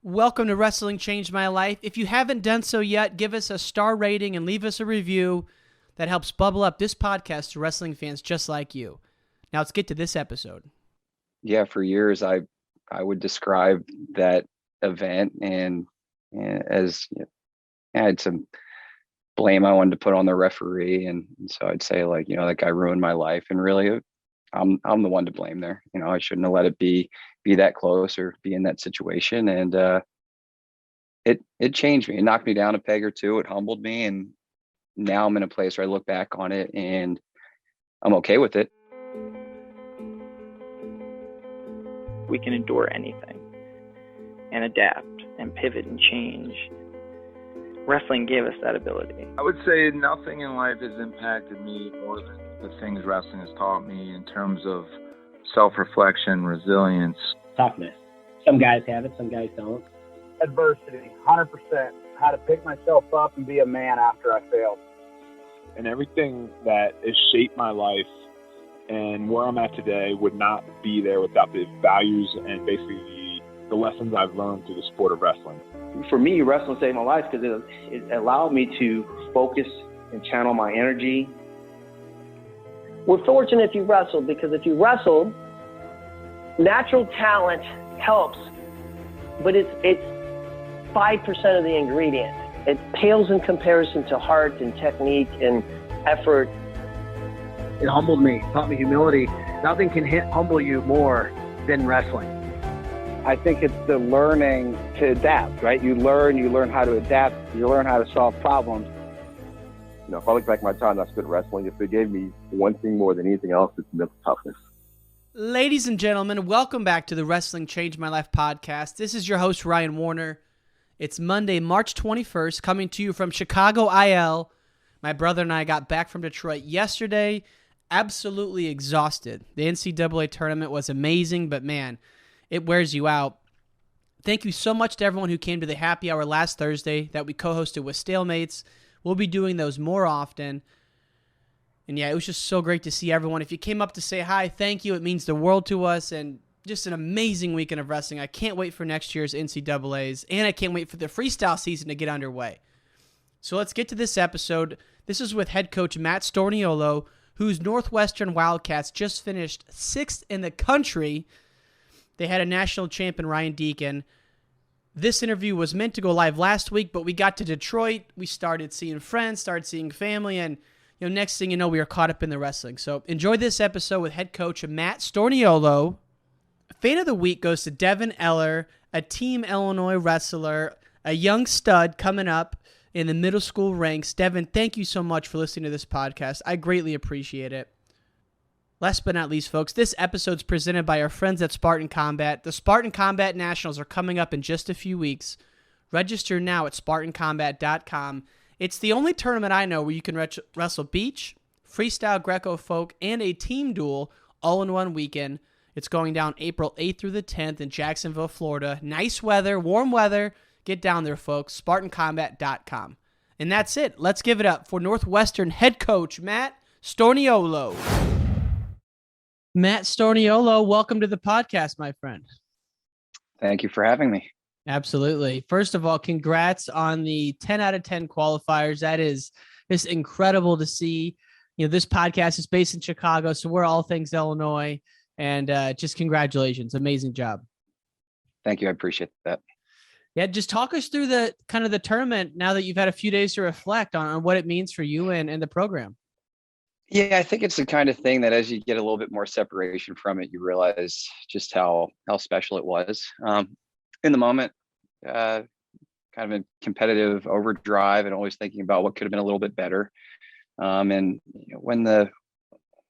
Welcome to Wrestling Changed My Life. If you haven't done so yet, give us a star rating and leave us a review. That helps bubble up this podcast to wrestling fans just like you. Now let's get to this episode. Yeah, for years I would describe that event and as I had some blame I wanted to put on the referee, and so I'd say that guy ruined my life, and really I'm the one to blame there. I shouldn't have let it be that close or be in that situation, and it changed me. It knocked me down a peg or two. It humbled me, and now I'm in a place where I look back on it and I'm okay with it. We can endure anything and adapt and pivot and change. Wrestling gave us that ability. I would say nothing in life has impacted me more than the things wrestling has taught me in terms of self-reflection, resilience. Toughness. Some guys have it, some guys don't. Adversity, 100%. How to pick myself up and be a man after I failed. And everything that has shaped my life and where I'm at today would not be there without the values and basically the lessons I've learned through the sport of wrestling. For me, wrestling saved my life because it allowed me to focus and channel my energy. We're fortunate if you wrestle, because if you wrestle, natural talent helps, but it's 5% of the ingredient. It pales in comparison to heart and technique and effort. It humbled me, taught me humility. Nothing can humble you more than wrestling. I think it's the learning to adapt, right? You learn how to adapt, you learn how to solve problems. If I look back at my time I spent wrestling, if it gave me one thing more than anything else, it's mental toughness. Ladies and gentlemen, welcome back to the Wrestling Changed My Life podcast. This is your host, Ryan Warner. It's Monday, March 21st, coming to you from Chicago, IL. My brother and I got back from Detroit yesterday, absolutely exhausted. The NCAA tournament was amazing, but man, it wears you out. Thank you so much to everyone who came to the happy hour last Thursday that we co-hosted with Stalemates. We'll be doing those more often. And yeah, it was just so great to see everyone. If you came up to say hi, thank you. It means the world to us, and just an amazing weekend of wrestling. I can't wait for next year's NCAAs, and I can't wait for the freestyle season to get underway. So let's get to this episode. This is with head coach Matt Storniolo, whose Northwestern Wildcats just finished 6th in the country. They had a national champion, Ryan Deacon. This interview was meant to go live last week, but we got to Detroit. We started seeing friends, started seeing family, and next thing you know, we were caught up in the wrestling. So enjoy this episode with head coach Matt Storniolo. Fan of the week goes to Devin Eller, a Team Illinois wrestler, a young stud coming up in the middle school ranks. Devin, thank you so much for listening to this podcast. I greatly appreciate it. Last but not least, folks, this episode's presented by our friends at Spartan Combat. The Spartan Combat Nationals are coming up in just a few weeks. Register now at SpartanCombat.com. It's the only tournament I know where you can wrestle beach, freestyle Greco-folk, and a team duel all in one weekend. It's going down April 8th through the 10th in Jacksonville, Florida. Nice weather, warm weather. Get down there, folks. SpartanCombat.com. And that's it. Let's give it up for Northwestern head coach Matt Storniolo. Matt Storniolo, welcome to the podcast, my friend. Thank you for having me. Absolutely. First of all, congrats on the 10 out of 10 qualifiers. That is just incredible to see. This podcast is based in Chicago, so we're all things Illinois. And just congratulations. Amazing job. Thank you. I appreciate that. Yeah, just talk us through the tournament now that you've had a few days to reflect on what it means for you and the program. Yeah, I think it's the kind of thing that as you get a little bit more separation from it, you realize just how special it was. In the moment, kind of a competitive overdrive and always thinking about what could have been a little bit better. And when the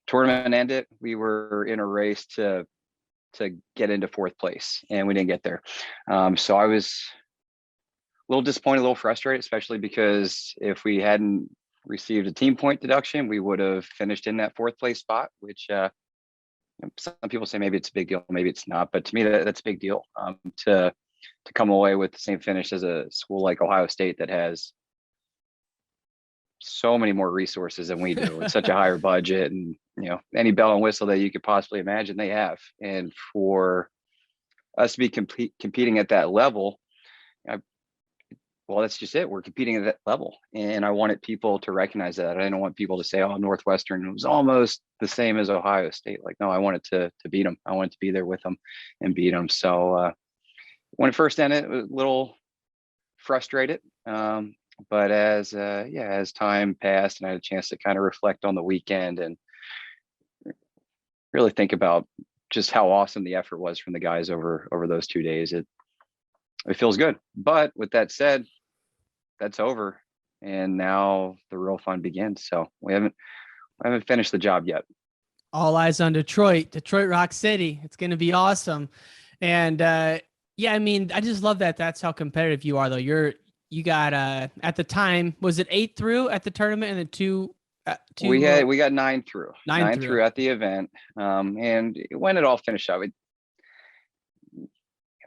tournament ended, we were in a race to get into 4th place, and we didn't get there. So I was a little disappointed, a little frustrated, especially because if we hadn't received a team point deduction, we would have finished in that 4th place spot, which some people say maybe it's a big deal, maybe it's not, but to me that's a big deal. To come away with the same finish as a school like Ohio State that has so many more resources than we do. It's such a higher budget, and any bell and whistle that you could possibly imagine they have. And for us to be competing at that level, well, that's just it. We're competing at that level. And I wanted people to recognize that. I didn't want people to say, oh, Northwestern was almost the same as Ohio State. Like, no, I wanted to beat them. I wanted to be there with them and beat them. So when it first ended, it was a little frustrated. But as time passed and I had a chance to kind of reflect on the weekend and really think about just how awesome the effort was from the guys over those 2 days, it feels good. But with that said, that's over, and now the real fun begins. So we haven't finished the job yet. All eyes on Detroit Rock City. It's going to be awesome. And I mean, I just love that. That's how competitive you are, though. You got at the time, was it 8 through at the tournament, and then two we got 9 through. 9 through at the event. And when it all finished up, it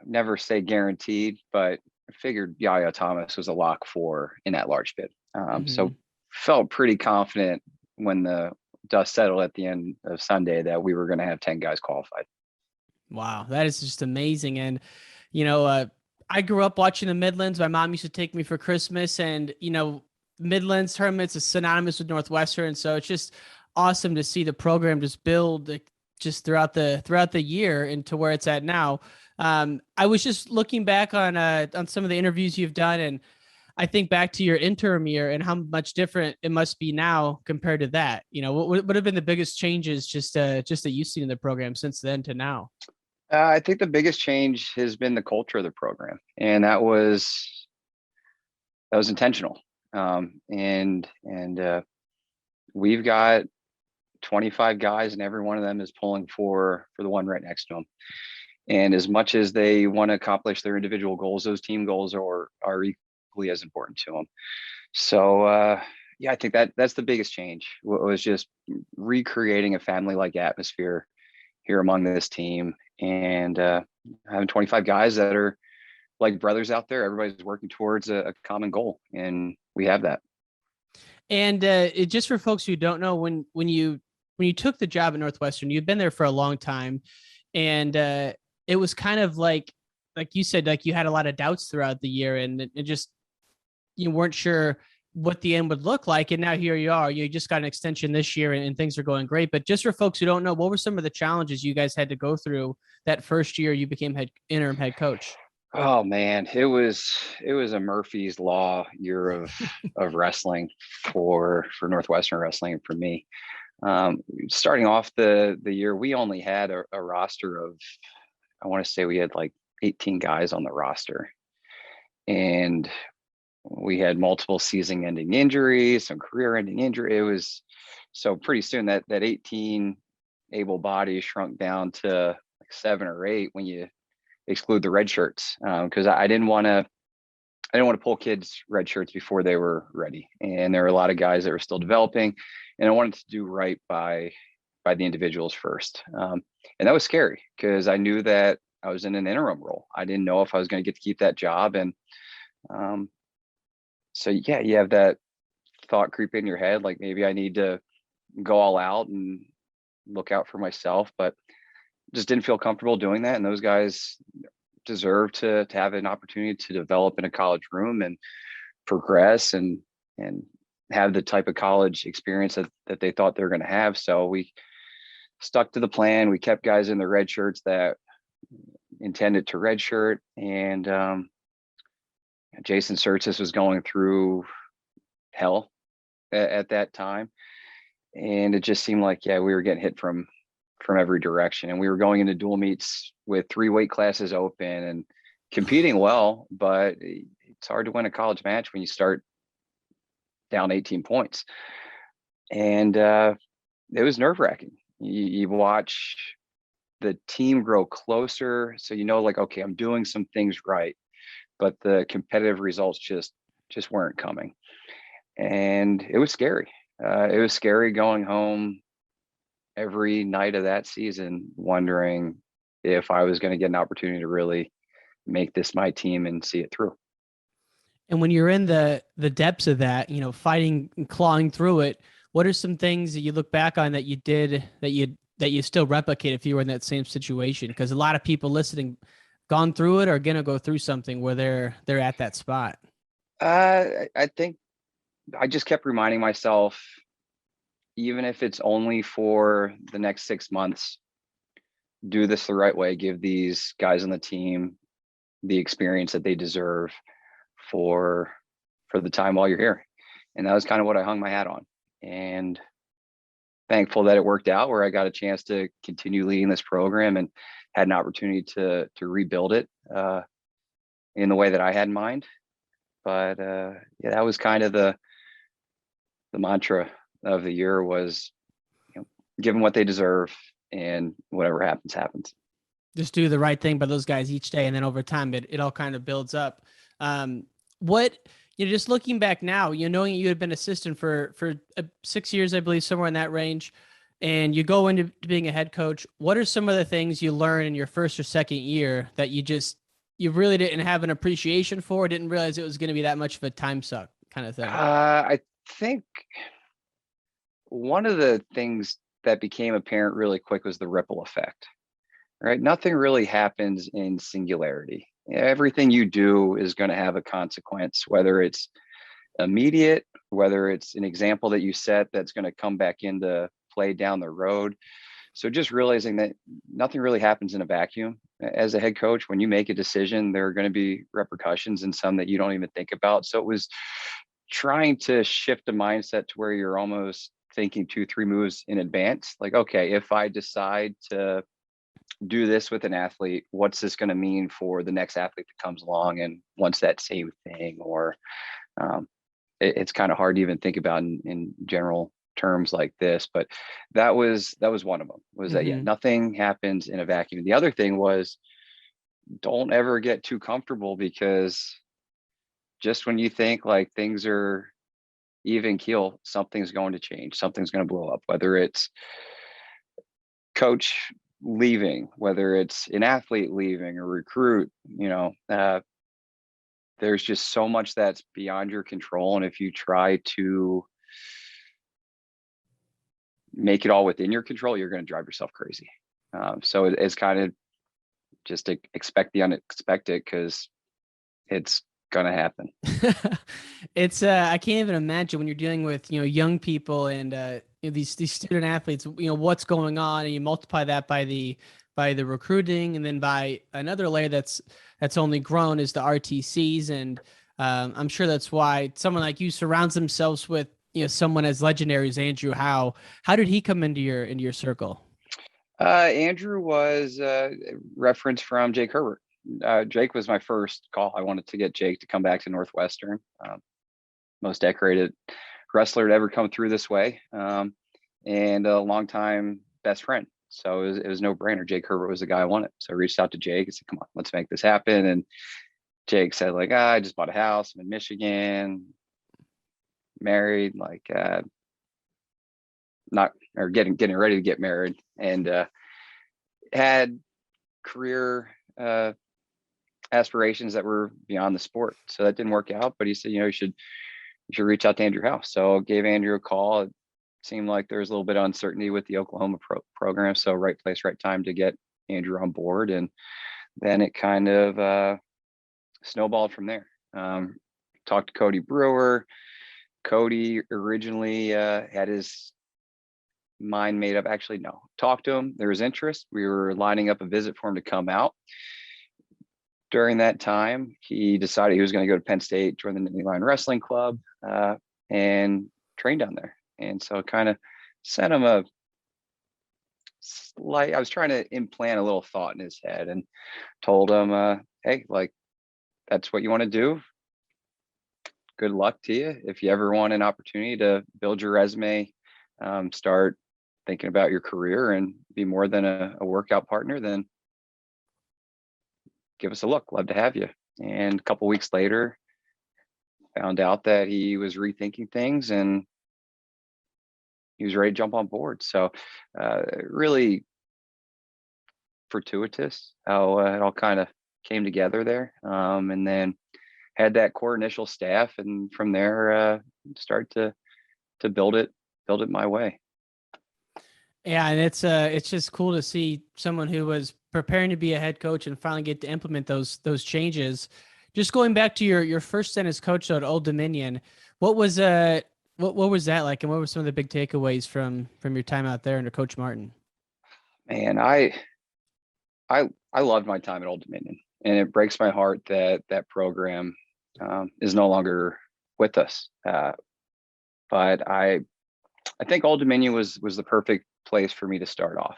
never say guaranteed, but I figured Yaya Thomas was a lock for an at-large bid. So felt pretty confident when the dust settled at the end of Sunday that we were going to have 10 guys qualified. Wow, that is just amazing. And, I grew up watching the Midlands. My mom used to take me for Christmas, and, Midlands tournaments is synonymous with Northwestern. So it's just awesome to see the program just build just throughout the year into where it's at now. I was just looking back on some of the interviews you've done, and I think back to your interim year and how much different it must be now compared to that. What would have been the biggest changes just that you've seen in the program since then to now? I think the biggest change has been the culture of the program, and that was intentional. And we've got 25 guys, and every one of them is pulling for the one right next to them. And as much as they want to accomplish their individual goals, those team goals are equally as important to them. So, I think that's the biggest change. Was just recreating a family-like atmosphere here among this team, and having 25 guys that are like brothers out there. Everybody's working towards a common goal, and we have that. And just for folks who don't know, when you took the job at Northwestern, you've been there for a long time, and it was kind of like you said, like you had a lot of doubts throughout the year, and it just, you weren't sure what the end would look like. And now here you are, you just got an extension this year, and things are going great. But just for folks who don't know, what were some of the challenges you guys had to go through that first year you became interim head coach? Oh man, it was a Murphy's Law year of wrestling for Northwestern wrestling and for me. Starting off the year, we only had a roster of, I want to say we had like 18 guys on the roster, and we had multiple season-ending injuries, some career-ending injury. It was so pretty soon that 18 able bodies shrunk down to like 7 or 8 when you exclude the red shirts, because I didn't want to pull kids red shirts before they were ready, and there were a lot of guys that were still developing, and I wanted to do right by the individuals first, and that was scary because I knew that I was in an interim role. I didn't know if I was going to get to keep that job, and so yeah, you have that thought creep in your head, like maybe I need to go all out and look out for myself, but just didn't feel comfortable doing that. And those guys deserve to have an opportunity to develop in a college room and progress and have the type of college experience that they thought they were going to have. So we stuck to the plan. We kept guys in the red shirts that intended to redshirt, and Jason Surtis was going through hell at that time. And it just seemed like, we were getting hit from every direction. And we were going into dual meets with 3 weight classes open and competing well, but it's hard to win a college match when you start down 18 points. And it was nerve-wracking. You watch the team grow closer, so like, okay, I'm doing some things right, but the competitive results just weren't coming. And it was scary. It was scary going home every night of that season, wondering if I was going to get an opportunity to really make this my team and see it through. And when you're in the depths of that, fighting and clawing through it, what are some things that you look back on that you did that you still replicate if you were in that same situation? Because a lot of people listening gone through it or going to go through something where they're at that spot. I think I just kept reminding myself, even if it's only for the next 6 months, do this the right way. Give these guys on the team the experience that they deserve for the time while you're here. And that was kind of what I hung my hat on. And thankful that it worked out, where I got a chance to continue leading this program and had an opportunity to rebuild it in the way that I had in mind. But yeah, that was kind of the mantra of the year was, give them what they deserve, and whatever happens, happens. Just do the right thing by those guys each day, and then over time, it all kind of builds up. Just looking back now, knowing you had been assistant for 6 years, I believe, somewhere in that range, and you go into being a head coach, what are some of the things you learned in your first or second year that you really didn't have an appreciation for, didn't realize it was going to be that much of a time suck kind of thing? I think one of the things that became apparent really quick was the ripple effect, right? Nothing really happens in singularity. Everything you do is going to have a consequence, whether it's immediate, whether it's an example that you set that's going to come back into play down the road. So just realizing that nothing really happens in a vacuum. As a head coach, when you make a decision, there are going to be repercussions, and some that you don't even think about. So it was trying to shift the mindset to where you're almost thinking 2-3 moves in advance. Like, okay, if I decide to do this with an athlete, what's this going to mean for the next athlete that comes along and wants that same thing? Or it's kind of hard to even think about in general terms like this, but that was one of them, was that, yeah, nothing happens in a vacuum. The other thing was, don't ever get too comfortable, because just when you think like things are even keel, something's going to change, something's going to blow up, whether it's coach leaving, whether it's an athlete leaving, or recruit. There's just so much that's beyond your control, and if you try to make it all within your control, you're going to drive yourself crazy. So it's kind of just to expect the unexpected, because it's going to happen. It's I can't even imagine when you're dealing with young people and these student athletes, what's going on, and you multiply that by the recruiting, and then by another layer that's only grown is the RTCs, and I'm sure that's why someone like you surrounds themselves with someone as legendary as Andrew Howe. How did he come into your circle? Andrew was a reference from Jake Herbert. Jake was my first call. I wanted to get Jake to come back to Northwestern. Most decorated wrestler to ever come through this way, and a longtime best friend. So it was no brainer. Jake Herbert was the guy I wanted. So I reached out to Jake and said, come on, let's make this happen. And Jake said, like, I just bought a house. I'm in Michigan, married, getting ready to get married, and had career aspirations that were beyond the sport. So that didn't work out, but he said, you should reach out to Andrew Howe. So gave Andrew a call. It seemed like there was a little bit of uncertainty with the Oklahoma program. So right place, right time to get Andrew on board. And then it kind of snowballed from there. Talked to Cody Brewer. Cody originally had his mind made up. Actually, no. Talked to him. There was interest. We were lining up a visit for him to come out. During that time, he decided he was going to go to Penn State, join the Nittany Lion Wrestling Club, and train down there. And so kind of sent him I was trying to implant a little thought in his head, and told him, hey, that's what you want to do. Good luck to you. If you ever want an opportunity to build your resume, start thinking about your career and be more than a workout partner, then give us a look. Love to have you. And a couple weeks later, found out that he was rethinking things and he was ready to jump on board. So really fortuitous how it all kind of came together there. And then had that core initial staff, and from there start to build it my way. Yeah, and it's just cool to see someone who was preparing to be a head coach and finally get to implement those changes. Just going back to your first stint as coach at Old Dominion, what was that like, and what were some of the big takeaways from your time out there under Coach Martin? Man, I loved my time at Old Dominion, and it breaks my heart that that program is no longer with us. But I think Old Dominion was the perfect place for me to start off.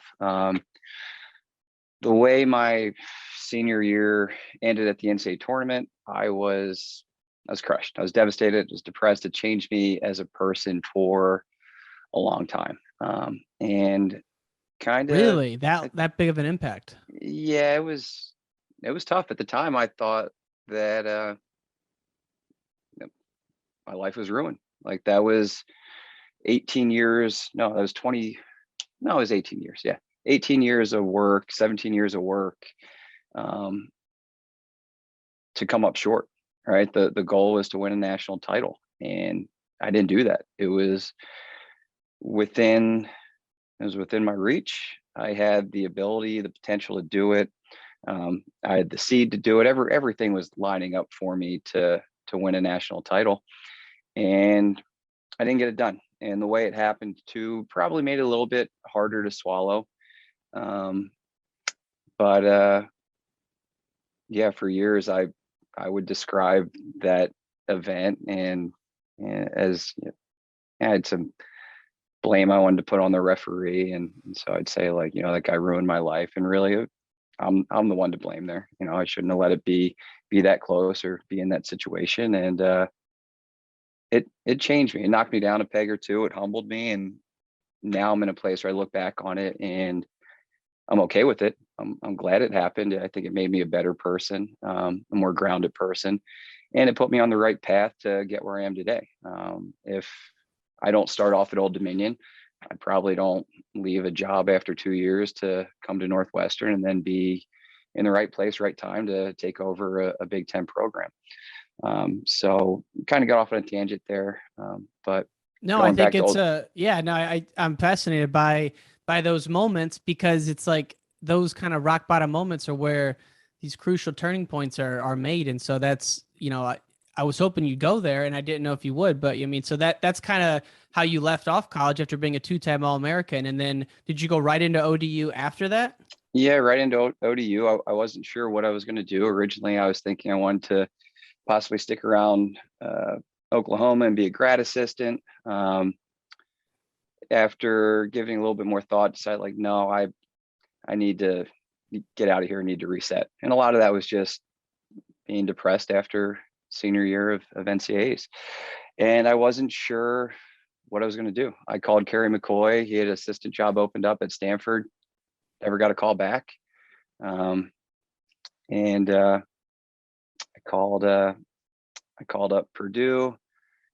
The way my senior year ended at the NCAA tournament, I was crushed. I was devastated. I was depressed. It changed me as a person for a long time. And kind of really that big of an impact. Yeah, it was tough at the time. I thought that my life was ruined. Like that was 18 years. No, that was 20. No, it was 18 years. Yeah. 18 years of work, 17 years of work, to come up short, right? The goal was to win a national title, and I didn't do that. It was within my reach. I had the ability, the potential to do it. I had the seed to do it. Everything was lining up for me to win a national title, and I didn't get it done. And the way it happened too probably made it a little bit harder to swallow. But yeah, for years I would describe that event and as I had some blame I wanted to put on the referee, and so I'd say, like, that guy ruined my life, and really I'm the one to blame there. I shouldn't have let it be that close or be in that situation. And it changed me. It knocked me down a peg or two. It humbled me, and now I'm in a place where I look back on it and I'm okay with it. I'm glad it happened. I think it made me a better person, a more grounded person, and it put me on the right path to get where I am today. If I don't start off at Old Dominion, I probably don't leave a job after 2 years to come to Northwestern and then be in the right place, right time to take over a Big Ten program. So kind of got off on a tangent there. But no, I think it's I'm fascinated by those moments, because it's like those kind of rock bottom moments are where these crucial turning points are made. And so that's, I was hoping you'd go there, and I didn't know if you would, but so that's kind of how you left off college after being a 2-time All-American. And then did you go right into ODU after that? Yeah, right into ODU. I wasn't sure what I was going to do. Originally, I was thinking I wanted to possibly stick around Oklahoma and be a grad assistant. After giving a little bit more thought, decided, like, no, I need to get out of here. I need to reset. And a lot of that was just being depressed after senior year of NCAAs. And I wasn't sure what I was going to do. I called Kerry McCoy. He had an assistant job opened up at Stanford. Never got a call back. And I called up Purdue.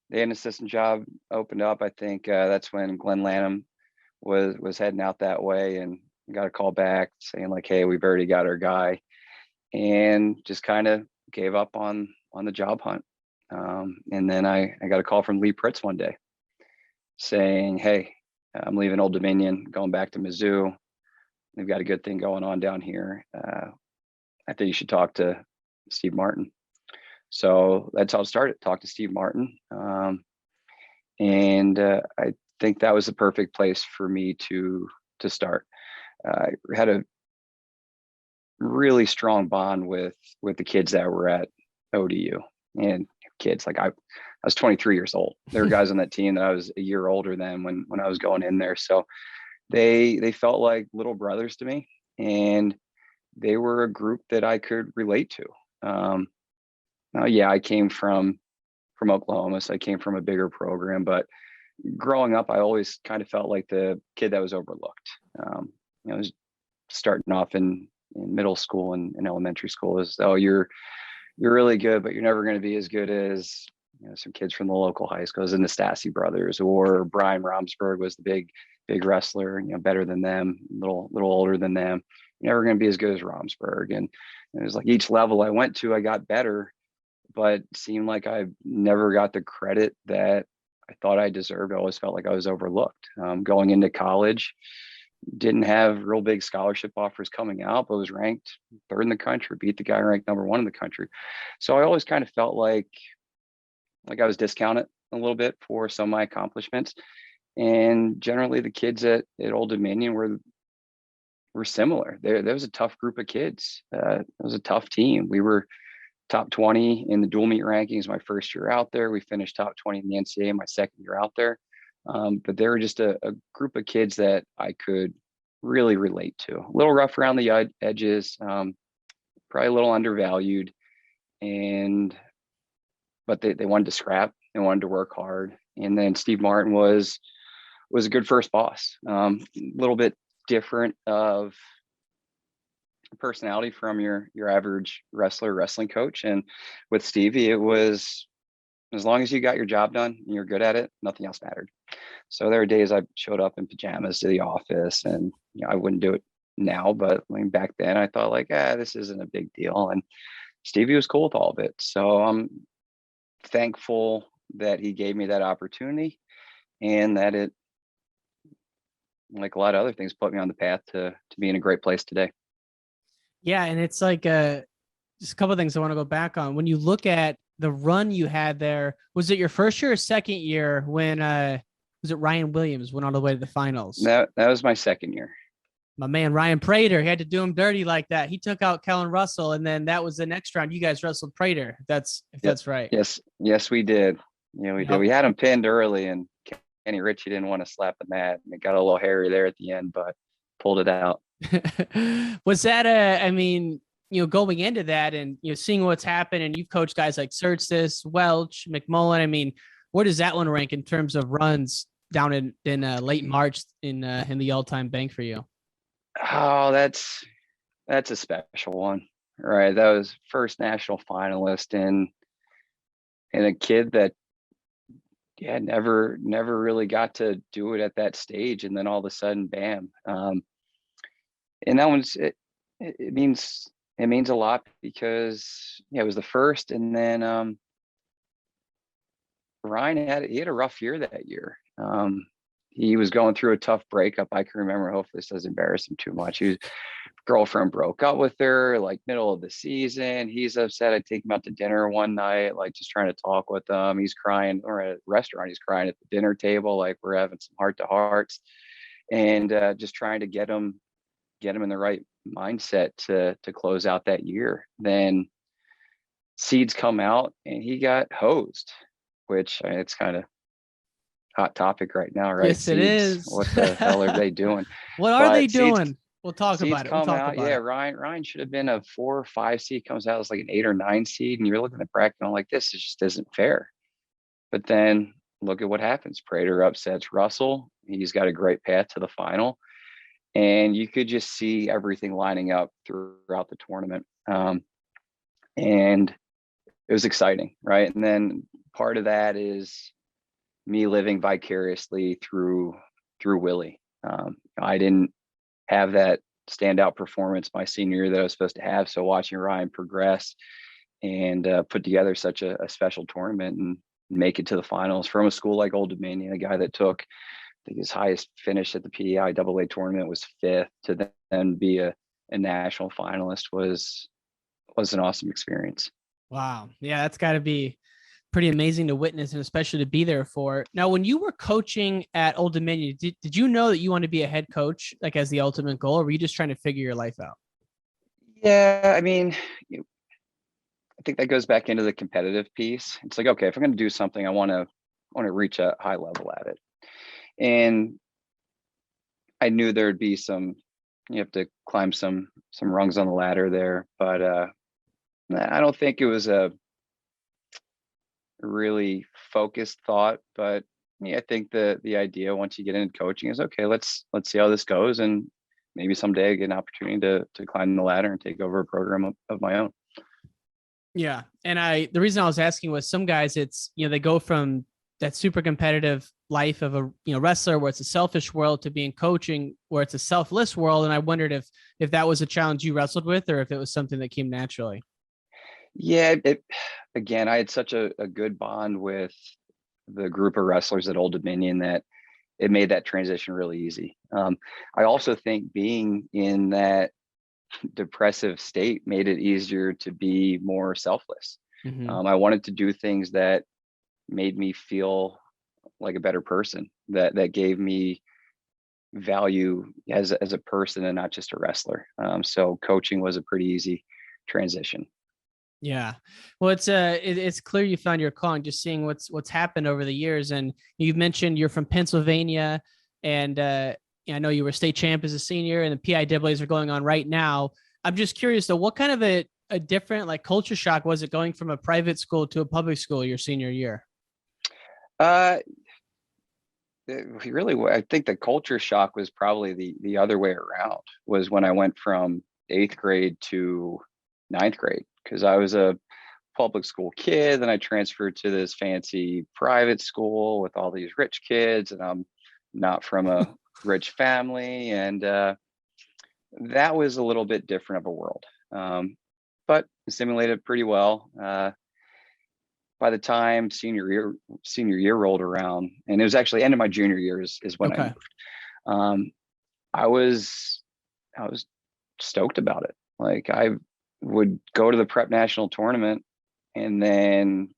They had an assistant job opened up. I think that's when Glenn Lanham was heading out that way, and got a call back saying, like, hey, we've already got our guy, and just kind of gave up on the job hunt. And then I got a call from Lee Pritz one day saying, hey, I'm leaving Old Dominion, going back to Mizzou. They've got a good thing going on down here. I think you should talk to Steve Martin. So that's how it started. Talked to Steve Martin. And I think that was the perfect place for me to start. I had a really strong bond with the kids that were at ODU, and kids, like, I was 23 years old. There were guys on that team that I was a year older than when I was going in there. So they felt like little brothers to me, and they were a group that I could relate to. Yeah, I came from Oklahoma, so I came from a bigger program, but growing up, I always kind of felt like the kid that was overlooked. I was starting off in middle school and elementary school as, oh, you're really good, but you're never going to be as good as some kids from the local high schools, the Nastasi brothers, or Brian Romsberg was the big wrestler, better than them, little older than them. You're never going to be as good as Romsberg. And it was like each level I went to, I got better, but it seemed like I never got the credit that I thought I deserved. I always felt like I was overlooked. Going into college, didn't have real big scholarship offers coming out, but was ranked third in the country, beat the guy ranked number one in the country. So I always kind of felt like I was discounted a little bit for some of my accomplishments. And generally the kids at Old Dominion were similar. There was a tough group of kids. It was a tough team. We were top 20 in the dual meet rankings my first year out there. We finished top 20 in the NCAA my second year out there. But they were just a group of kids that I could really relate to. A little rough around the edges, probably a little undervalued, but they wanted to scrap and wanted to work hard. And then Steve Martin was a good first boss. A little bit different of personality from your average wrestling coach. And with Stevie, it was, as long as you got your job done and you're good at it, nothing else mattered. So there were days I showed up in pajamas to the office, and I wouldn't do it now, but back then I thought this isn't a big deal. And Stevie was cool with all of it. So I'm thankful that he gave me that opportunity, and that it, like a lot of other things, put me on the path to be in a great place today. Yeah. And it's just a couple of things I want to go back on. When you look at the run you had there, was it your first year or second year when was it Ryan Williams went all the way to the finals? That was my second year. My man Ryan Prater, he had to do him dirty like that. He took out Kellen Russell, and then that was the next round. You guys wrestled Prater. That's right. Yes, we did. We did. We had him pinned early, and Kenny Ritchie didn't want to slap the mat, and it got a little hairy there at the end, but pulled it out. Was that going into that and seeing what's happened, and you've coached guys like Surtstis, Welch, McMullen. Where does that one rank in terms of runs down in late March in the all-time bank for you? Oh, that's a special one, right? That was first national finalist, and a kid that never really got to do it at that stage, and then all of a sudden, bam. And that one's it means a lot because it was the first, and then Ryan had a rough year that year. He was going through a tough breakup. I can remember, hopefully this doesn't embarrass him too much. His girlfriend broke up with her middle of the season. He's upset. I take him out to dinner one night, just trying to talk with him. He's crying, or at a restaurant, he's crying at the dinner table, we're having some heart to hearts, and just trying to get him in the right mindset to close out that year. Then seeds come out and he got hosed, which it's kind of hot topic right now, right? Yes, it is. What the hell are they doing? What are they doing? We'll talk about it. Ryan should have been a 4 or 5 seed, comes out as an 8 or 9 seed, and you're looking at bracket and this just isn't fair. But then look at what happens. Prater upsets Russell. He's got a great path to the final, and you could just see everything lining up throughout the tournament. And it was exciting, right? And then part of that is me living vicariously through Willie. I didn't have that standout performance my senior year that I was supposed to have. So watching Ryan progress and put together such a special tournament and make it to the finals from a school like Old Dominion, a guy that took, I think his highest finish at the PEI AA tournament was 5th, to then be a national finalist was an awesome experience. Wow. Yeah, that's got to be pretty amazing to witness, and especially to be there for. Now, when you were coaching at Old Dominion, did you know that you wanted to be a head coach, as the ultimate goal, or were you just trying to figure your life out? Yeah, I think that goes back into the competitive piece. It's okay, if I'm going to do something, I want to reach a high level at it. And I knew there'd be you have to climb some rungs on the ladder there, but I don't think it was a really focused thought. But I think the idea once you get into coaching is, okay, let's see how this goes, and maybe someday I get an opportunity to climb the ladder and take over a program of my own. Yeah. And the reason I was asking was, some guys, it's, they go from that super competitive life of a, wrestler where it's a selfish world to being coaching where it's a selfless world. And I wondered if that was a challenge you wrestled with, or if it was something that came naturally. Yeah. Again, I had such a good bond with the group of wrestlers at Old Dominion that it made that transition really easy. I also think being in that depressive state made it easier to be more selfless. I wanted to do things that made me feel like a better person, that gave me value as a person and not just a wrestler. So coaching was a pretty easy transition. Yeah. Well, it's clear you found your calling, just seeing what's happened over the years. And you've mentioned you're from Pennsylvania, and I know you were state champ as a senior, and the PIAAs are going on right now. I'm just curious though, what kind of a different like culture shock was it going from a private school to a public school your senior year? I think the culture shock was probably the other way around, was when I went from 8th grade to 9th grade, because I was a public school kid. Then I transferred to this fancy private school with all these rich kids, and I'm not from a rich family. And that was a little bit different of a world, but assimilated pretty well. By the time senior year rolled around, and it was actually end of my junior year is when I moved. I was stoked about it. Like, I would go to the prep national tournament, and then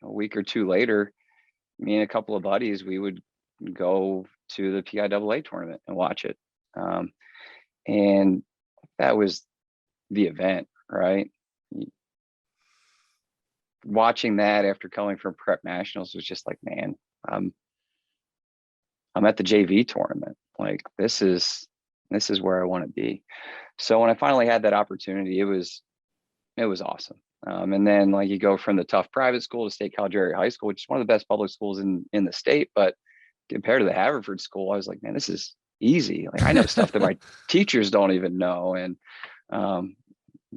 a week or two later, me and a couple of buddies, we would go to the PIAA tournament and watch it. And that was the event, right? Watching that after coming from prep nationals was just like, man, I'm at the JV tournament. Like, this is where I want to be. So when I finally had that opportunity, it was awesome. And then, like, you go from the tough private school to State College Area High School, which is one of the best public schools in the state. But compared to the Haverford school, I was like, man, this is easy. Like, I know stuff that my teachers don't even know. And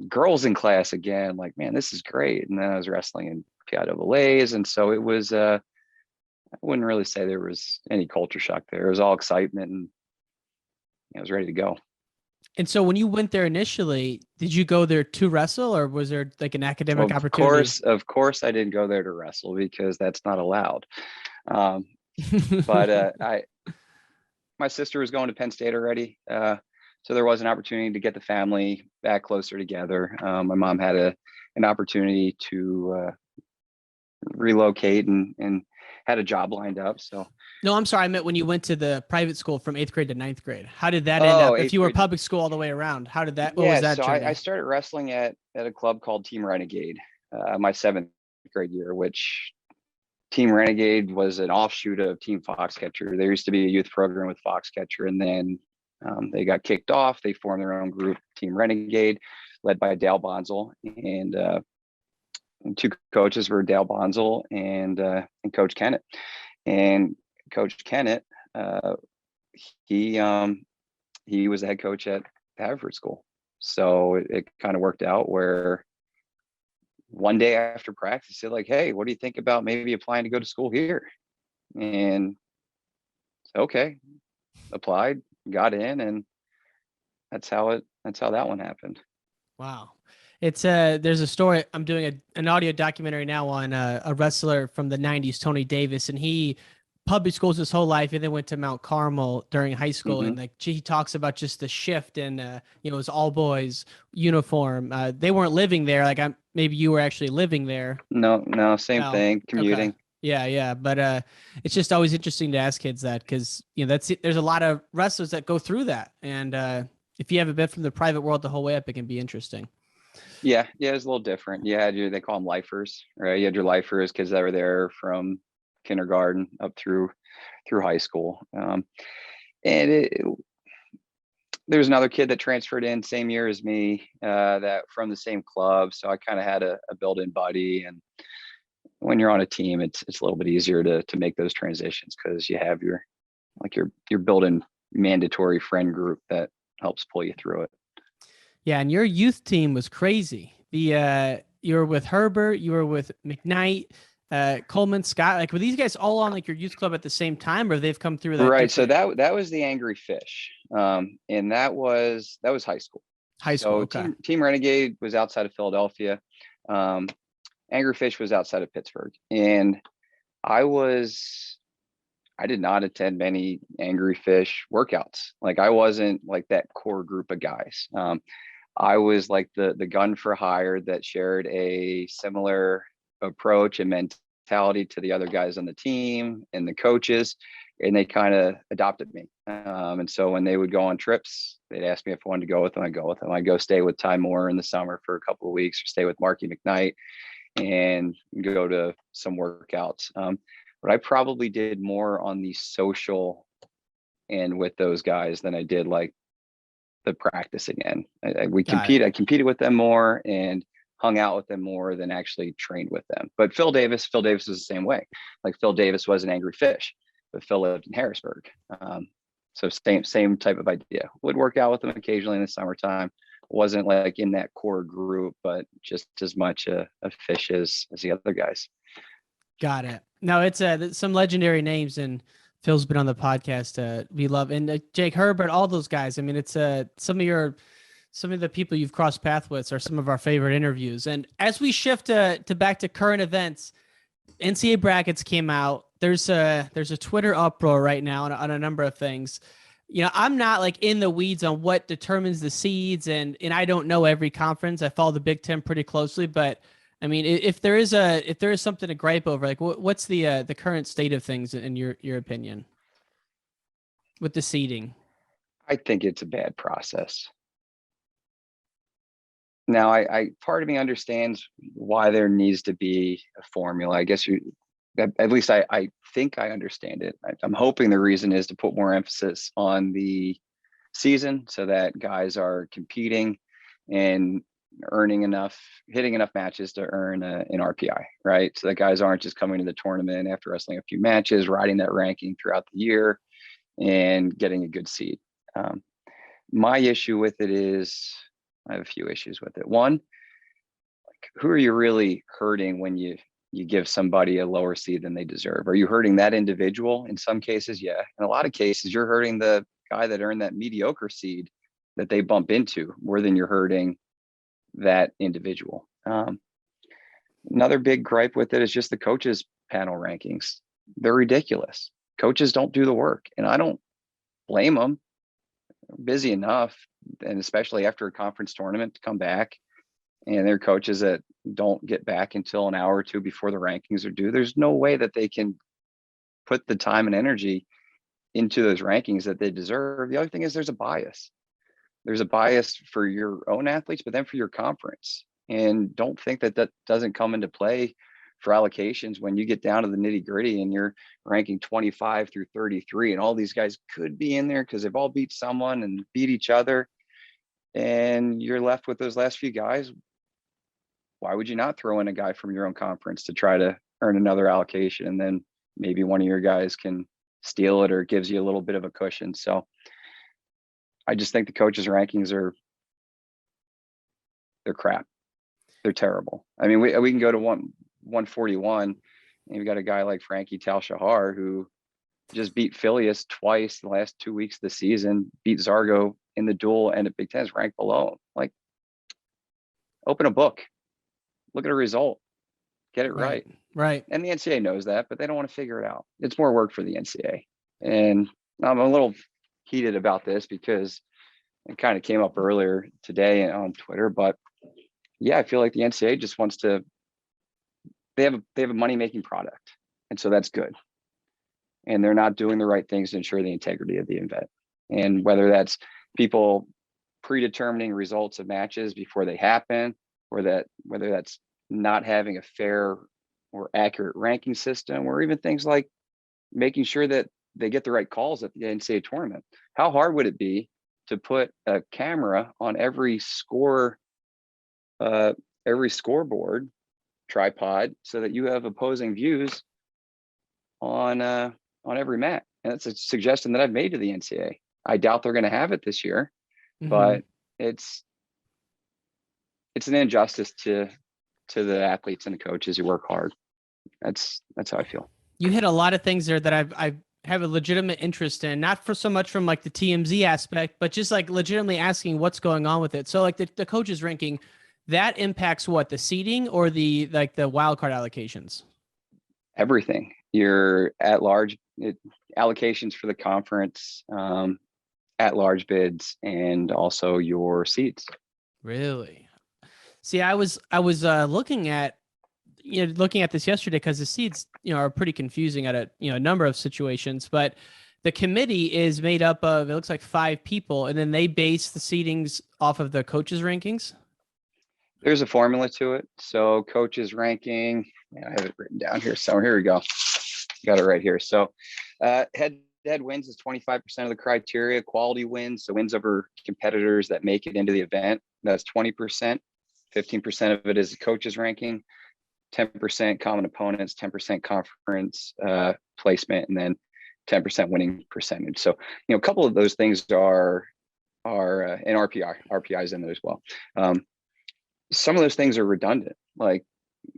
girls in class again, like, man, this is great. And then I was wrestling in PIAAs. And so it was, I wouldn't really say there was any culture shock there. It was all excitement, and I was ready to go. And so when you went there initially, did you go there to wrestle, or was there like an academic opportunity? Of course I didn't go there to wrestle, because that's not allowed. But my sister was going to Penn State already. So there was an opportunity to get the family back closer together. My mom had an opportunity to relocate and had a job lined up. So no, I'm sorry. I meant when you went to the private school from 8th grade to 9th grade. How did that end up? If you were public school all the way around, how did that? What was that? So journey? I started wrestling at a club called Team Renegade, my 7th grade year, which Team Renegade was an offshoot of Team Foxcatcher. There used to be a youth program with Foxcatcher, and then they got kicked off. They formed their own group, Team Renegade, led by Dale Bonzel, and two coaches were Dale Bonzel and Coach Kennett. And Coach Kennett, he was the head coach at Haverford School. So it kind of worked out where one day after practice, he said, like, hey, what do you think about maybe applying to go to school here? And okay, applied, got in, and that's how that one happened. Wow. It's there's a story. I'm doing an audio documentary now on a wrestler from the 90s, Tony Davis, and he public schools his whole life, and then went to Mount Carmel during high school. And like he talks about just the shift in it was all boys uniform. They weren't living there. Like maybe you were actually living there. No, same thing, commuting. Okay. Yeah. But it's just always interesting to ask kids that, because there's a lot of wrestlers that go through that. And if you haven't been from the private world the whole way up, it can be interesting. Yeah, it's a little different. They call them lifers, right? You had your lifers, kids that were there from kindergarten up through high school. And there was another kid that transferred in same year as me, that from the same club. So I kind of had a built-in buddy. And when you're on a team, it's a little bit easier to make those transitions, because you have your built-in mandatory friend group that helps pull you through it. Yeah, and your youth team was crazy. You were with Herbert, you were with McKnight, Coleman, Scott. Like, were these guys all on like your youth club at the same time, or they've come through that? Right. So that was the Angry Fish, and that was high school. High school. So okay. Team Renegade was outside of Philadelphia. Angry Fish was outside of Pittsburgh, and I was I did not attend many Angry Fish workouts. Like I wasn't like that core group of guys. I was like the gun for hire that shared a similar approach and mentality to the other guys on the team and the coaches, and they kind of adopted me. And so when they would go on trips, they'd ask me if I wanted to go with them. I'd go with them. I'd go stay with Ty Moore in the summer for a couple of weeks, or stay with Marky McKnight and go to some workouts. But I probably did more on the social end with those guys than I did like the practicing end. I competed with them more and hung out with them more than actually trained with them. But Phil Davis was the same way. Like Phil Davis was an Angry Fish, but Phil lived in Harrisburg. So same type of idea. Would work out with them occasionally in the summertime. Wasn't like in that core group, but just as much a fish as the other guys. Got it. No, it's some legendary names, and Phil's been on the podcast. We love, and Jake Herbert, all those guys. I mean, it's some of the people you've crossed paths with are some of our favorite interviews. And as we shift to back to current events, NCAA brackets came out. There's a Twitter uproar right now on a number of things. You know, I'm not like in the weeds on what determines the seeds, and I don't know every conference. I follow the Big Ten pretty closely, but I mean, if there is something to gripe over, like what's the current state of things in your opinion with the seeding? I think it's a bad process. Now, I part of me understands why there needs to be a formula. I guess at least I think I understand it. I'm hoping the reason is to put more emphasis on the season so that guys are competing and hitting enough matches to earn an RPI, right? So that guys aren't just coming to the tournament after wrestling a few matches, riding that ranking throughout the year and getting a good seed. My issue with it is, I have a few issues with it. One, like, who are you really hurting when you give somebody a lower seed than they deserve? Are you hurting that individual? In some cases, yeah. In a lot of cases, you're hurting the guy that earned that mediocre seed that they bump into more than you're hurting that individual. Another big gripe with it is just the coaches panel rankings. They're ridiculous. Coaches don't do the work, and I don't blame them. They're busy enough, and especially after a conference tournament, to come back, and they're coaches that don't get back until an hour or two before the rankings are due. There's no way that they can put the time and energy into those rankings that they deserve. The other thing is there's a bias. There's a bias for your own athletes, but then for your conference. And don't think that doesn't come into play for allocations when you get down to the nitty gritty and you're ranking 25 through 33, and all these guys could be in there because they've all beat someone and beat each other. And you're left with those last few guys. Why would you not throw in a guy from your own conference to try to earn another allocation? And then maybe one of your guys can steal it or gives you a little bit of a cushion. So I just think the coaches' rankings they're crap. They're terrible. I mean, we can go to 141, and you've got a guy like Frankie Tal-Shahar who just beat Phileas twice in the last 2 weeks of the season, beat Zargo in the dual, and at Big Ten is ranked below him. Like, open a book, look at a result, get it right. Right. And the NCAA knows that, but they don't want to figure it out. It's more work for the NCAA. And I'm a little heated about this because it kind of came up earlier today on Twitter, but yeah, I feel like the NCAA just wants to, they have a money-making product. And so that's good. And they're not doing the right things to ensure the integrity of the event. And whether that's people predetermining results of matches before they happen, or whether that's not having a fair or accurate ranking system, or even things like making sure that they get the right calls at the NCAA tournament. How hard would it be to put a camera on every scoreboard tripod so that you have opposing views on every mat? And that's a suggestion that I've made to the NCAA. I doubt they're going to have it this year, but it's an injustice to the athletes and the coaches who work hard. That's how I feel. You hit a lot of things there that I have a legitimate interest in, not for so much from like the TMZ aspect, but just like legitimately asking what's going on with it. So like the coaches ranking, that impacts what, the seeding or the wild card allocations? Everything. your at large allocations for the conference, at large bids, and also your seats. Really? See, I was looking at this yesterday because the seats are pretty confusing at a number of situations, but the committee is made up of, it looks like 5 people, and then they base the seatings off of the coaches rankings. There's a formula to it. So coaches ranking, I have it written down here. So here we go. Got it right here. So head-to-head wins is 25% of the criteria. Quality wins, so wins over competitors that make it into the event, that's 20%. 15% of it is the coaches ranking, 10% common opponents, 10% conference placement, and then 10% winning percentage. So, a couple of those things are an RPI's in there as well. Some of those things are redundant, like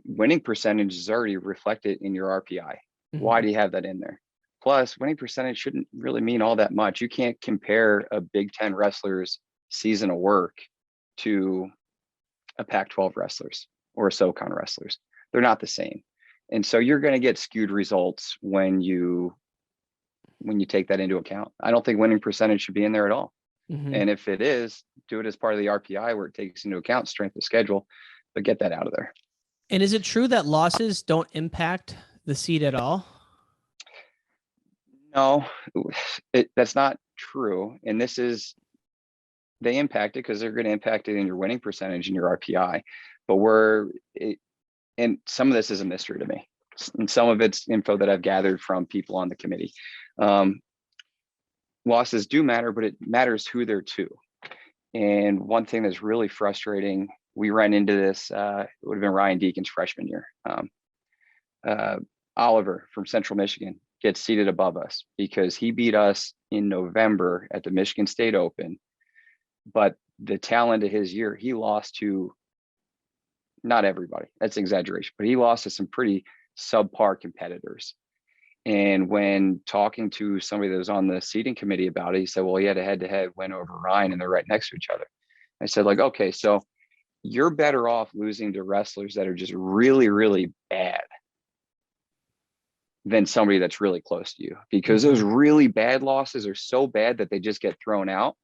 winning percentage is already reflected in your RPI. Mm-hmm. Why do you have that in there? Plus, winning percentage shouldn't really mean all that much. You can't compare a Big Ten wrestler's season of work to a Pac-12 wrestlers or a SoCon wrestlers. They're not the same. And so you're going to get skewed results when you take that into account. I don't think winning percentage should be in there at all. Mm-hmm. And if it is, do it as part of the RPI where it takes into account strength of schedule, but get that out of there. And is it true that losses don't impact the seed at all? No, that's not true. And they impact it because they're going to impact it in your winning percentage and your RPI. But and some of this is a mystery to me. And some of it's info that I've gathered from people on the committee. Losses do matter, but it matters who they're to. And one thing that's really frustrating, we ran into this, it would have been Ryan Deacon's freshman year. Oliver from Central Michigan gets seated above us because he beat us in November at the Michigan State Open. But the talent of his year, he lost to not everybody. That's an exaggeration, but he lost to some pretty subpar competitors. And when talking to somebody that was on the seating committee about it, he said, well, he had a head-to-head win over Ryan and they're right next to each other. I said, okay, so you're better off losing to wrestlers that are just really, really bad than somebody that's really close to you, because those really bad losses are so bad that they just get thrown out.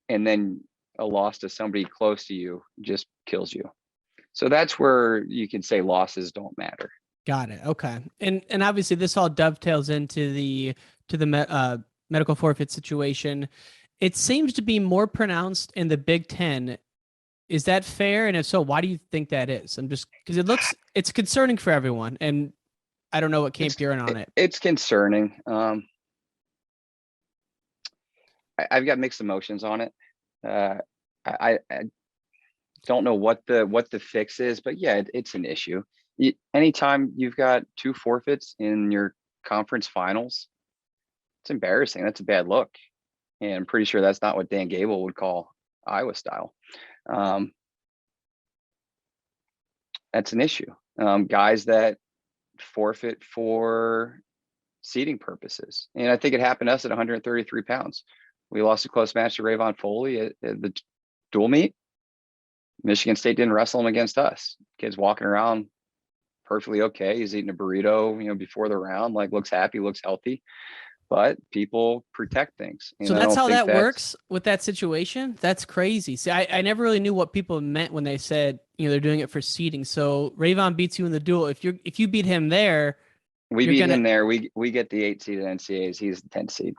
And then a loss to somebody close to you just kills you. So that's where you can say losses don't matter. Got it. Okay. And obviously this all dovetails into the medical forfeit situation. It seems to be more pronounced in the Big Ten. Is that fair? And if so, why do you think that is? Because it's concerning for everyone. And I don't know what camp you're in on it. It's concerning. I've got mixed emotions on it. I don't know what the fix is, but yeah, it's an issue. Anytime you've got 2 forfeits in your conference finals, it's embarrassing. That's a bad look. And I'm pretty sure that's not what Dan Gable would call Iowa style. That's an issue. Guys that forfeit for seeding purposes. And I think it happened to us at 133 pounds. We lost a close match to Rayvon Foley at the dual meet. Michigan State didn't wrestle him against us. Kid's walking around perfectly okay. He's eating a burrito, before the round, looks happy, looks healthy. But people protect things. So that's how that works with that situation? That's crazy. See, I never really knew what people meant when they said, they're doing it for seeding. So Rayvon beats you in the duel. If you beat him there, we beat him there. We get the 8 seed at NCAAs. He's the 10 seed.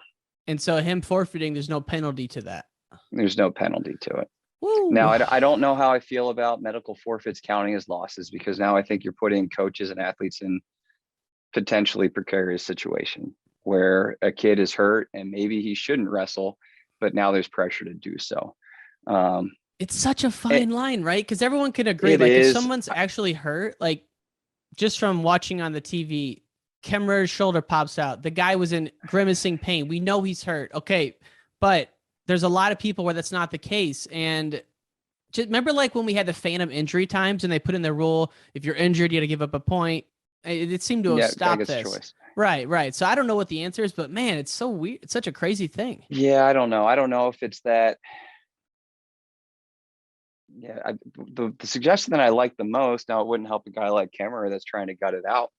And so him forfeiting, there's no penalty to that. There's no penalty to it. Woo. Now, I don't know how I feel about medical forfeits counting as losses, because now I think you're putting coaches and athletes in potentially precarious situation where a kid is hurt and maybe he shouldn't wrestle, but now there's pressure to do so. It's such a fine line, right? Because everyone can agree, if someone's actually hurt, just from watching on the TV, Kemmerer's shoulder pops out. The guy was in grimacing pain. We know he's hurt. Okay, but there's a lot of people where that's not the case. And just remember when we had the phantom injury times and they put in the rule, if you're injured, you got to give up a point. It seemed to have stopped this. Choice. Right. So I don't know what the answer is, but man, it's so weird. It's such a crazy thing. Yeah, I don't know. I don't know if it's that. Yeah, the suggestion that I like the most, now it wouldn't help a guy like Kemmerer that's trying to gut it out,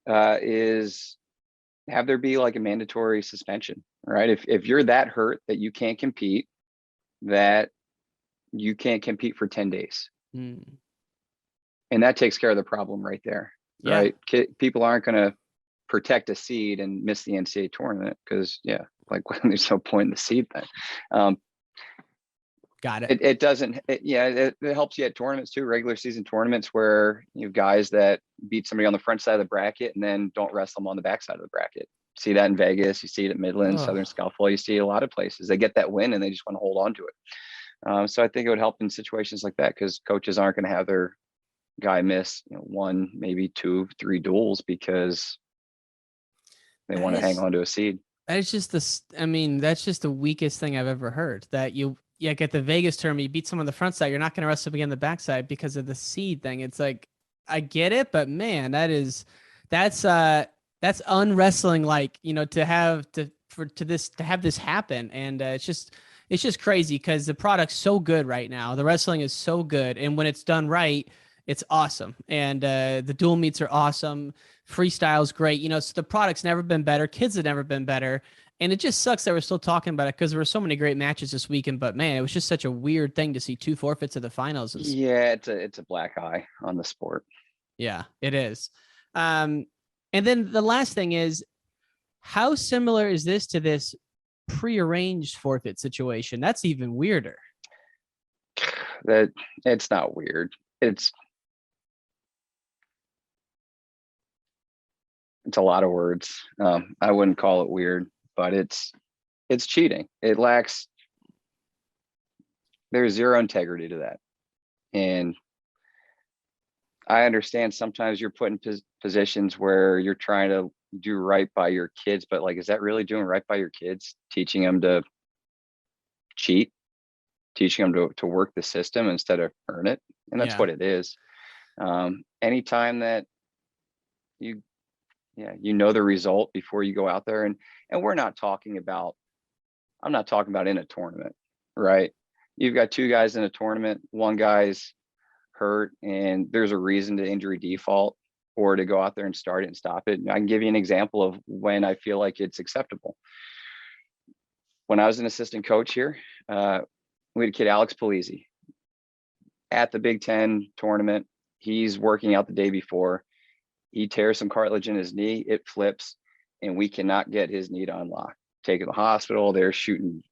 is have there be like a mandatory suspension, right? If you're that hurt that you can't compete, that you can't compete for 10 days. Mm. And that takes care of the problem right there, right? People aren't going to protect a seed and miss the NCAA tournament because, there's no point in the seed thing. Got it. It doesn't, it helps you at tournaments too, regular season tournaments where you have guys that beat somebody on the front side of the bracket and then don't wrestle them on the back side of the bracket. See that in Vegas, you see it at Midland, Southern Scuffle, you see it a lot of places. They get that win and they just want to hold on to it. So I think it would help in situations like that because coaches aren't going to have their guy miss 1, maybe 2, 3 duels because they want to hang on to a seed. That's just that's just the weakest thing I've ever heard. That you get the Vegas tournament, you beat someone on the front side, you're not going to wrestle again on the back side because of the seed thing. It's like, I get it, but man, that's unwrestling, like, to have this happen. And it's just crazy because the product's so good right now. The wrestling is so good. And when it's done right, it's awesome. And the dual meets are awesome. Freestyle's great. So the product's never been better. Kids have never been better. And it just sucks that we're still talking about it because there were so many great matches this weekend. But man, it was just such a weird thing to see 2 forfeits of the finals. Yeah, it's a black eye on the sport. Yeah, it is. And then the last thing is, how similar is this to this prearranged forfeit situation? That's even weirder. That it's not weird. It's a lot of words. I wouldn't call it weird, but it's cheating. There's zero integrity to that. And I understand sometimes you're put in positions where you're trying to do right by your kids, but like, is that really doing right by your kids? Teaching them to cheat, teaching them to work the system instead of earn it. And that's what it is. Anytime that you the result before you go out there, and I'm not talking about in a tournament, right? You've got 2 guys in a tournament, one guy's hurt and there's a reason to injury default or to go out there and start it and stop it. I can give you an example of when I feel like it's acceptable. When I was an assistant coach here, we had a kid, Alex Polizzi, at the Big Ten tournament. He's working out the day before. He tears some cartilage in his knee, it flips, and we cannot get his knee to unlock. Take it to the hospital, they're shooting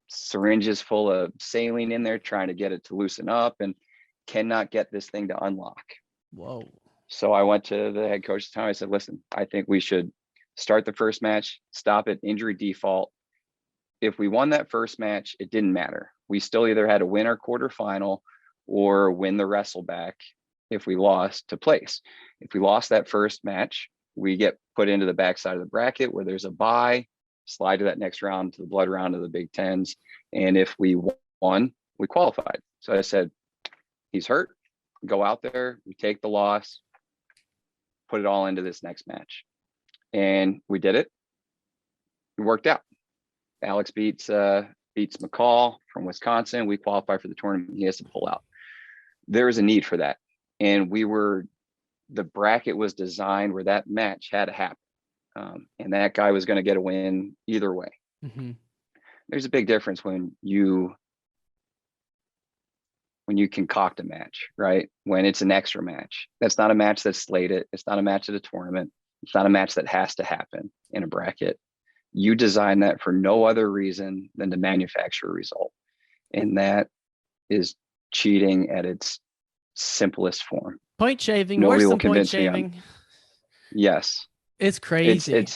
syringes full of saline in there, trying to get it to loosen up, and cannot get this thing to unlock. Whoa. So I went to the head coach at the time. I said, listen, I think we should start the first match, stop at injury default. If we won that first match, it didn't matter. We still either had to win our quarterfinal or win the wrestle back if we lost to place. If we lost that first match, we get put into the backside of the bracket where there's a bye, slide to that next round, to the blood round of the Big Tens. And if we won, we qualified. So I said, he's hurt, go out there, we take the loss, put it all into this next match. And we did it. It worked out. Alex beats McCall from Wisconsin. We qualify for the tournament. He has to pull out. There was a need for that. And the bracket was designed where that match had to happen. And that guy was going to get a win either way. Mm-hmm. There's a big difference when you concoct a match, right? When it's an extra match. That's not a match that's slated. It's not a match at a tournament. It's not a match that has to happen in a bracket. You design that for no other reason than to manufacture a result. And that is cheating at its simplest form. Point shaving. Nobody Worse will than point convince me shaving. Yes. It's crazy.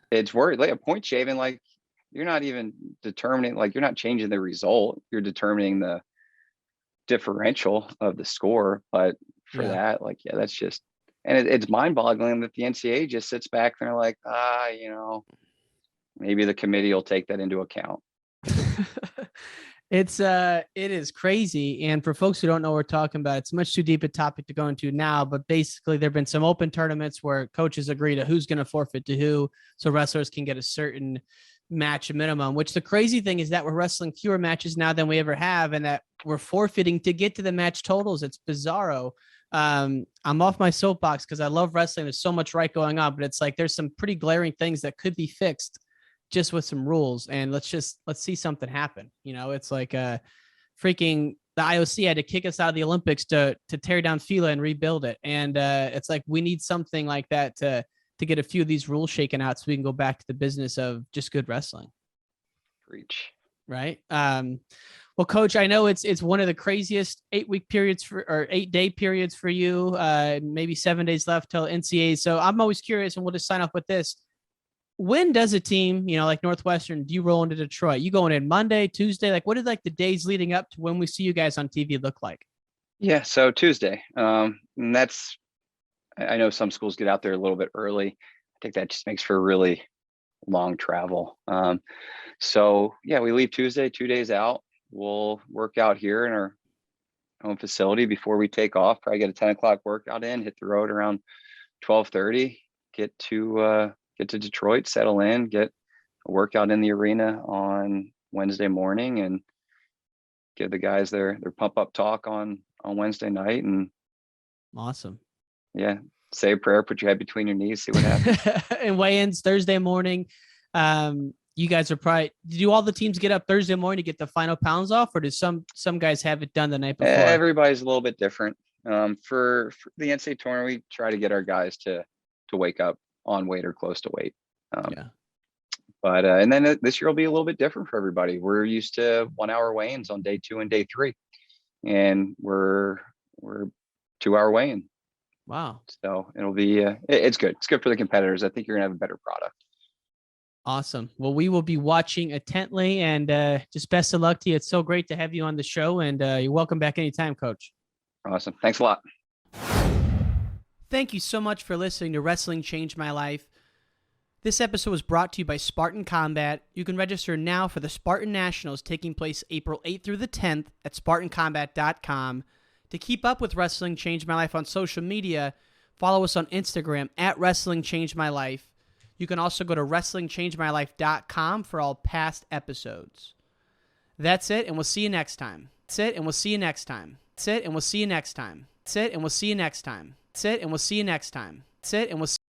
It's worried. Like a point shaving, like you're not even determining, like you're not changing the result. You're determining the differential of the score. But for that, like, yeah, that's just, and it's mind boggling that the NCAA just sits back and they're like, maybe the committee will take that into account. It is crazy. And for folks who don't know what we're talking about, it's much too deep a topic to go into now, but basically there've been some open tournaments where coaches agree to who's going to forfeit to who. So wrestlers can get a certain match minimum, which the crazy thing is that we're wrestling fewer matches now than we ever have. And that we're forfeiting to get to the match totals. It's bizarro. I'm off my soapbox because I love wrestling. There's so much right going on, but it's like there's some pretty glaring things that could be fixed just with some rules. And let's see something happen. You know, it's like freaking the IOC had to kick us out of the Olympics to tear down FILA and rebuild it. And it's like we need something like that to get a few of these rules shaken out so we can go back to the business of just good wrestling. Preach. Right. Well, Coach, I know it's one of the craziest 8-week periods or 8-day periods for you. Maybe 7 days left till NCAAs. So I'm always curious, and we'll just sign off with this. When does a team, you know, like Northwestern, do you roll into Detroit? You going in Monday, Tuesday? Like, what did like the days leading up to when we see you guys on TV look like? Yeah, so Tuesday. And that's, I know some schools get out there a little bit early. I think that just makes for a really long travel. So yeah, we leave Tuesday, 2 days out. We'll work out here in our home facility before we take off. Probably get a 10 o'clock workout in, hit the road around 12:30, get to Detroit, settle in, get a workout in the arena on Wednesday morning, and give the guys their pump up talk on Wednesday night. And awesome. Yeah, say a prayer, put your head between your knees, see what happens. And weigh-ins Thursday morning. You guys are probably, do all the teams get up Thursday morning to get the final pounds off, or do some guys have it done the night before? Everybody's a little bit different. For the NCAA tournament, we try to get our guys to wake up on weight or close to weight. Yeah. But and then this year will be a little bit different for everybody. We're used to 1 hour weigh-ins on day 2 and day 3, and we're 2 hour weigh-in. Wow. So it'll be it's good. It's good for the competitors. I think you're gonna have a better product. Awesome. Well, we will be watching intently, and just best of luck to you. It's so great to have you on the show, and you're welcome back anytime, Coach. Awesome. Thanks a lot. Thank you so much for listening to Wrestling Changed My Life. This episode was brought to you by Spartan Combat. You can register now for the Spartan Nationals taking place April 8th through the 10th at SpartanCombat.com. To keep up with Wrestling Changed My Life on social media, follow us on Instagram at Wrestling Changed My Life. You can also go to WrestlingChangeMyLife.com for all past episodes. That's it, and we'll see you next time. That's it, and we'll see you next time. That's it, and we'll see you next time. That's it, and we'll see you next time. That's it, and we'll see you next time. That's it, and we'll see